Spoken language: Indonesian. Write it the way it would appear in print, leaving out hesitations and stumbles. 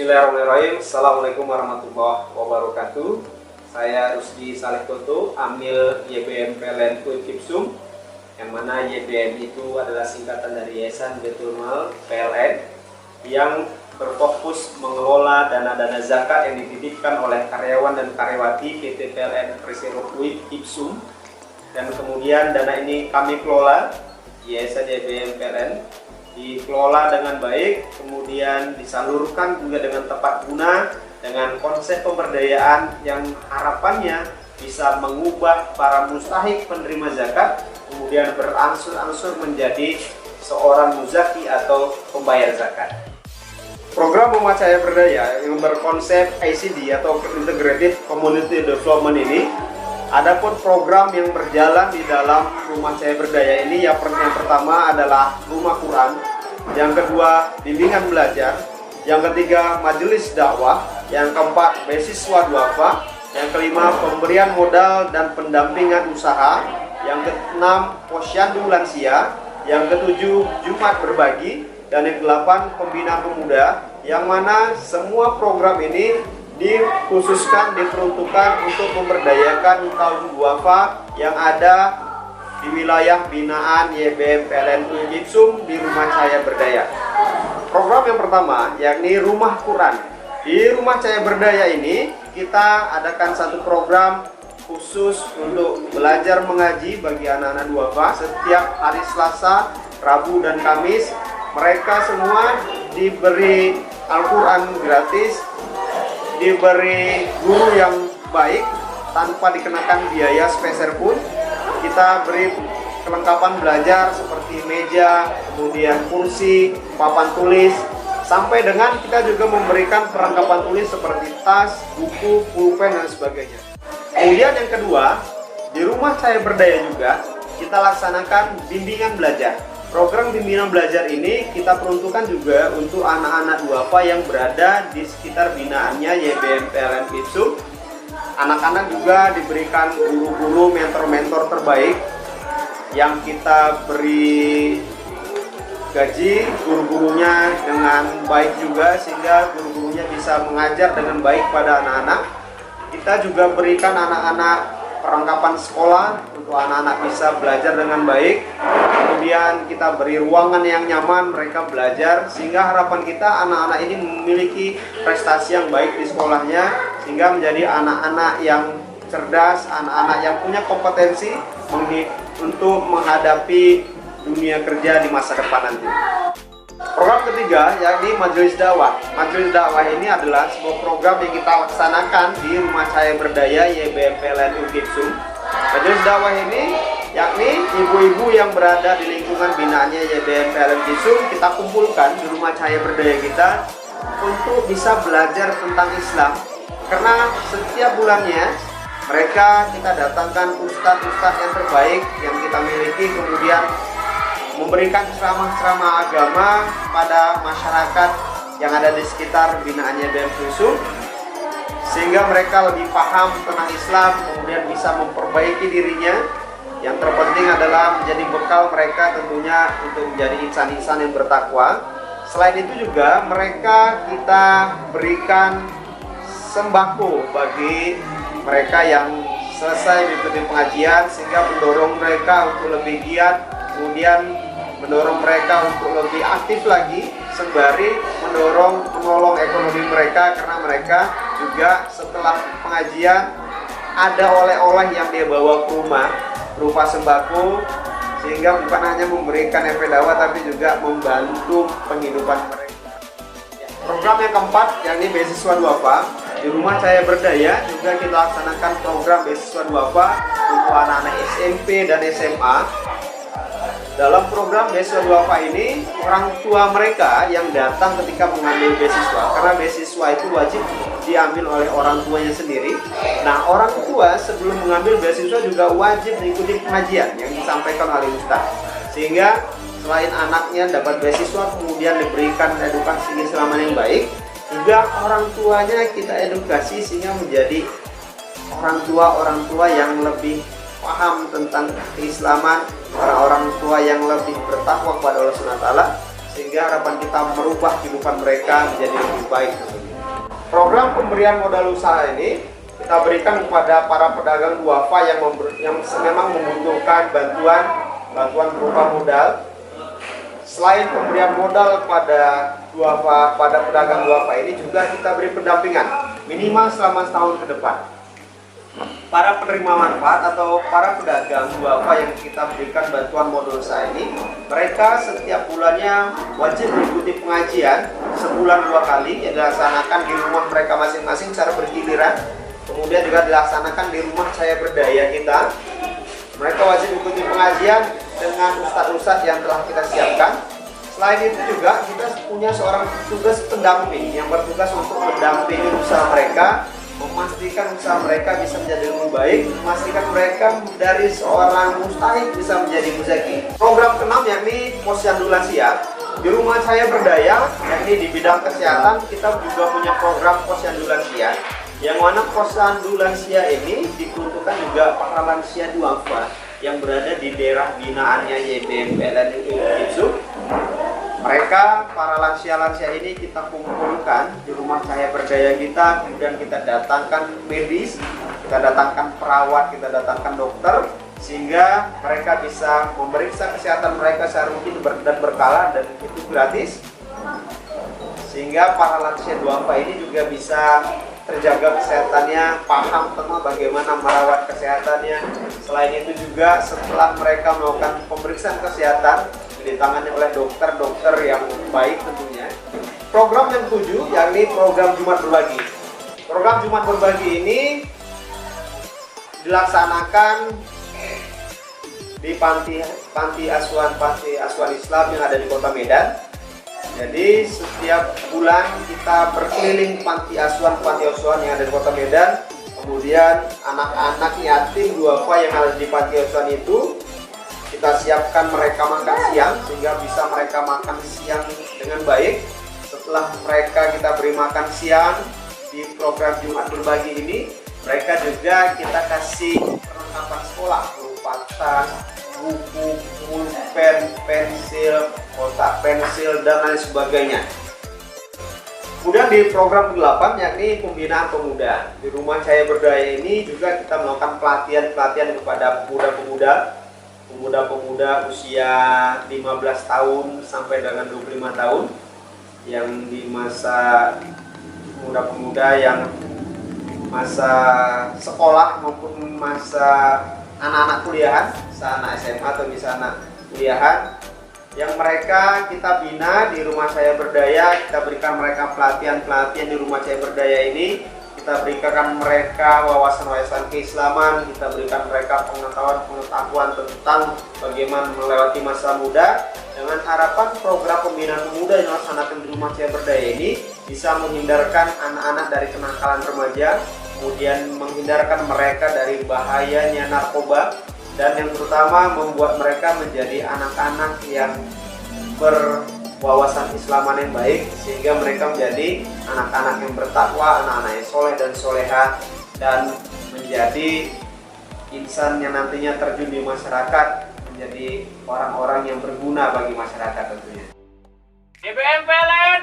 Bismillahirrahmanirrahim. Assalamualaikum warahmatullahi wabarakatuh. Saya Rusdi Saleh Toto, amil YBM PLN Ipsum, yang mana YBM itu adalah singkatan dari Yayasan Baitul Mal PLN yang berfokus mengelola dana-dana zakat yang dititipkan oleh karyawan dan karyawati PT PLN Persero Ipsum, dan kemudian dana ini kami kelola. Yayasan YBM PLN dikelola dengan baik, kemudian disalurkan juga dengan tepat guna dengan konsep pemberdayaan yang harapannya bisa mengubah para mustahik penerima zakat kemudian berangsur-angsur menjadi seorang muzaki atau pembayar zakat. Program Rumah Cahaya Berdaya yang berkonsep ICD atau Integrated Community Development ini, adapun program yang berjalan di dalam Rumah Cahaya Berdaya ini, yang pertama adalah Rumah Quran, yang kedua bimbingan belajar, yang ketiga majelis dakwah, yang keempat beasiswa duafa, yang kelima pemberian modal dan pendampingan usaha, yang keenam posyandu lansia, yang ketujuh Jumat berbagi, dan yang kedelapan pembinaan pemuda, yang mana semua program ini dikhususkan, diperuntukkan untuk memberdayakan kaum duafa yang ada di wilayah binaan YBM PLN Ipsum di Rumah Cahaya Berdaya. Program yang pertama yakni Rumah Quran. Di Rumah Cahaya Berdaya ini kita adakan satu program khusus untuk belajar mengaji bagi anak-anak duafa setiap hari Selasa, Rabu, dan Kamis. Mereka semua diberi Al-Quran gratis, diberi guru yang baik tanpa dikenakan biaya sepeser pun. Kita beri kelengkapan belajar seperti meja, kemudian kursi, papan tulis, sampai dengan kita juga memberikan perlengkapan tulis seperti tas, buku, pulpen, dan sebagainya. Kemudian yang kedua, di Rumah Cahaya Berdaya juga kita laksanakan bimbingan belajar. Program bimbingan belajar ini kita peruntukkan juga untuk anak-anak duafa yang berada di sekitar binaannya YBM PLN Ipsum. Anak-anak juga diberikan guru-guru, mentor-mentor terbaik yang kita beri gaji guru-gurunya dengan baik juga, sehingga guru-gurunya bisa mengajar dengan baik pada anak-anak. Kita juga berikan anak-anak perlengkapan sekolah untuk anak-anak bisa belajar dengan baik. Kemudian kita beri ruangan yang nyaman mereka belajar, sehingga harapan kita anak-anak ini memiliki prestasi yang baik di sekolahnya, sehingga menjadi anak-anak yang cerdas, anak-anak yang punya kompetensi untuk menghadapi dunia kerja di masa depan nanti. Program ketiga yakni Majelis Dakwah. Majelis Dakwah ini adalah sebuah program yang kita laksanakan di Rumah Cahaya Berdaya YBM PLN Ipsum. Majelis Dakwah ini yakni ibu-ibu yang berada di lingkungan binaannya YBM PLN Ipsum kita kumpulkan di Rumah Cahaya Berdaya kita untuk bisa belajar tentang Islam. Karena setiap bulannya mereka kita datangkan ustadz-ustadz yang terbaik yang kita miliki, kemudian memberikan ceramah-ceramah agama pada masyarakat yang ada di sekitar binaannya YBM Ipsum, sehingga mereka lebih paham tentang Islam, kemudian bisa memperbaiki dirinya. Yang terpenting adalah menjadi bekal mereka tentunya untuk menjadi insan-insan yang bertakwa. Selain itu juga mereka kita berikan sembako bagi mereka yang selesai mengikuti pengajian, sehingga mendorong mereka untuk lebih giat, kemudian mendorong mereka untuk lebih aktif lagi, sembari menolong ekonomi mereka, karena mereka juga setelah pengajian ada oleh-oleh yang dia bawa ke rumah berupa sembako, sehingga bukan hanya memberikan efek dakwah tapi juga membantu penghidupan mereka. Program yang keempat yakni beasiswa duafa. Di Rumah Cahaya Berdaya juga kita laksanakan program beasiswa duafa untuk anak-anak SMP dan SMA. Dalam program beasiswa duafa ini, orang tua mereka yang datang ketika mengambil beasiswa, karena beasiswa itu wajib diambil oleh orang tuanya sendiri. Nah, orang tua sebelum mengambil beasiswa juga wajib mengikuti pengajian yang disampaikan oleh ustadz, sehingga selain anaknya dapat beasiswa, kemudian diberikan edukasi Islam yang baik, juga orang tuanya kita edukasi sehingga menjadi orang tua yang lebih paham tentang keislaman, orang tua yang lebih bertakwa kepada Allah SWT, sehingga harapan kita merubah kehidupan mereka menjadi lebih baik. Program pemberian modal usaha ini kita berikan kepada para pedagang duafa yang memang membutuhkan bantuan berupa modal. Selain pemberian modal pada pedagang duafa ini, juga kita beri pendampingan minimal selama setahun ke depan. Para penerima manfaat atau para pedagang duafa yang kita berikan bantuan modal usaha ini, mereka setiap bulannya wajib mengikuti pengajian sebulan 2 kali yang dilaksanakan di rumah mereka masing-masing secara bergiliran. Kemudian juga dilaksanakan di rumah saya berdaya kita. Mereka wajib mengikuti pengajian dengan ustadz-ustadz yang telah kita siapkan. Selain itu juga kita punya seorang tugas pendamping yang bertugas untuk mendampingi usaha mereka, memastikan usaha mereka bisa menjadi lebih baik, memastikan mereka dari seorang mustahik bisa menjadi muzaki. Program ke-6 yakni Posyandu Lansia. Di rumah saya berdaya, yakni di bidang kesehatan, kita juga punya program Posyandu Lansia, yang mana Posyandu Lansia ini diperuntukkan juga para lansia duafa yang berada di daerah binaannya YBM PLN Kipsum. Mereka, para lansia-lansia ini kita kumpulkan di rumah saya berdaya kita, kemudian kita datangkan medis, kita datangkan perawat, kita datangkan dokter, sehingga mereka bisa memeriksa kesehatan mereka secara rutin dan berkala, dan itu gratis. Sehingga para lansia duafa ini juga bisa terjaga kesehatannya, paham tentang bagaimana merawat kesehatannya. Selain itu juga setelah mereka melakukan pemeriksaan kesehatan, ditangani oleh dokter-dokter yang baik tentunya. Program yang 7 yakni program Jumat Berbagi. Program Jumat Berbagi ini dilaksanakan di panti asuhan Islam yang ada di Kota Medan. Jadi setiap bulan kita berkeliling panti asuhan yang ada di Kota Medan. Kemudian anak-anak yatim duafa yang ada di panti asuhan itu kita siapkan mereka makan siang sehingga bisa mereka makan siang dengan baik. Setelah mereka kita beri makan siang di program Jumat Berbagi ini, mereka juga kita kasih perlengkapan sekolah berupa tas, buku, pulpen, pensil, kotak pensil, dan lain sebagainya. Kemudian di program ke-8 yakni pembinaan pemuda. Di rumah saya berdaya ini juga kita melakukan pelatihan kepada pemuda usia 15 tahun sampai dengan 25 tahun yang di masa pemuda-pemuda yang masa sekolah maupun masa anak-anak kuliahan, bisa anak SMA atau bisa anak kuliahan, yang mereka kita bina di rumah saya berdaya. Kita berikan mereka pelatihan di rumah saya berdaya ini. Kita berikan mereka wawasan keislaman, kita berikan mereka pengetahuan tentang bagaimana melewati masa muda, dengan harapan program pembinaan pemuda yang dilaksanakan di rumah saya berdaya ini bisa menghindarkan anak-anak dari kenakalan remaja, kemudian menghindarkan mereka dari bahayanya narkoba, dan yang terutama membuat mereka menjadi anak-anak yang berwawasan Islaman yang baik, sehingga mereka menjadi anak-anak yang bertakwa, anak-anak yang soleh dan soleha, dan menjadi insan yang nantinya terjun di masyarakat, menjadi orang-orang yang berguna bagi masyarakat tentunya. YBM PLN